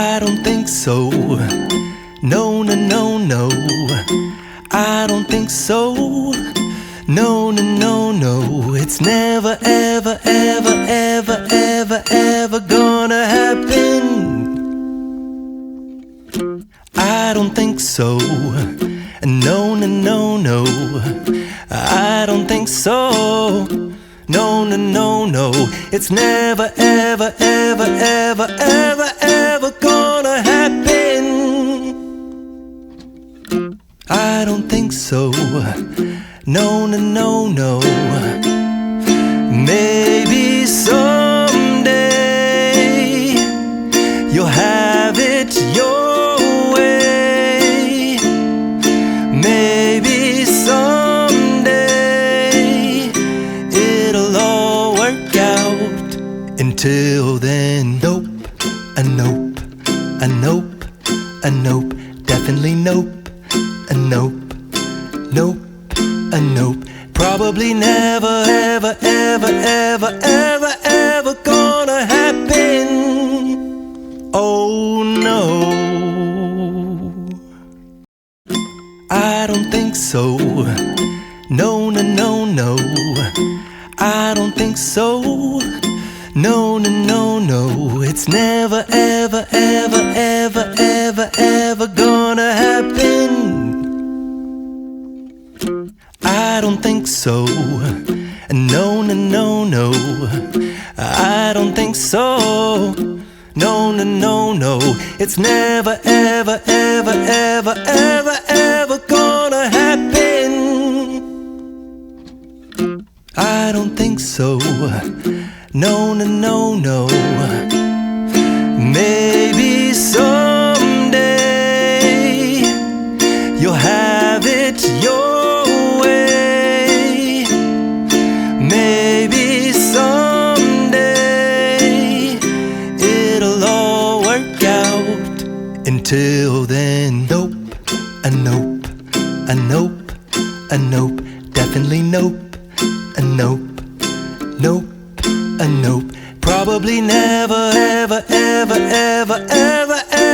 I don't think so. No, no, no, no. I don't think so. No, no, no, no. It's never, ever, ever, ever, ever, ever gonna happen. I don't think so. No, no, no, no. I don't think so. No, no, no, no. It's never, ever, ever, ever, ever, ever gonna happen. I don't think so. No, no, no, no. Maybe someday you'll have it your way. Maybe someday it'll all work out. Until then, nope, a nope, a nope, a nope, definitely nope, a nope, nope, a nope. Probably never, ever, ever, ever, ever, ever gonna happen. Oh no, I don't think so. No, no, no, no. I don't think so. No, no, no, no. It's never, ever, ever, ever, ever, ever gonna happen. I don't think so. No, no, no, no. I don't think so. No, no, no, no. It's never, ever, ever, ever, ever, ever gonna happen. I don't think so. No, no, no, no. Maybe someday you'll have it your way. Maybe someday it'll all work out. Until then, nope, a nope, a nope, a nope, definitely nope, a nope, nope, a nope. Probably never, ever, ever, ever, ever, ever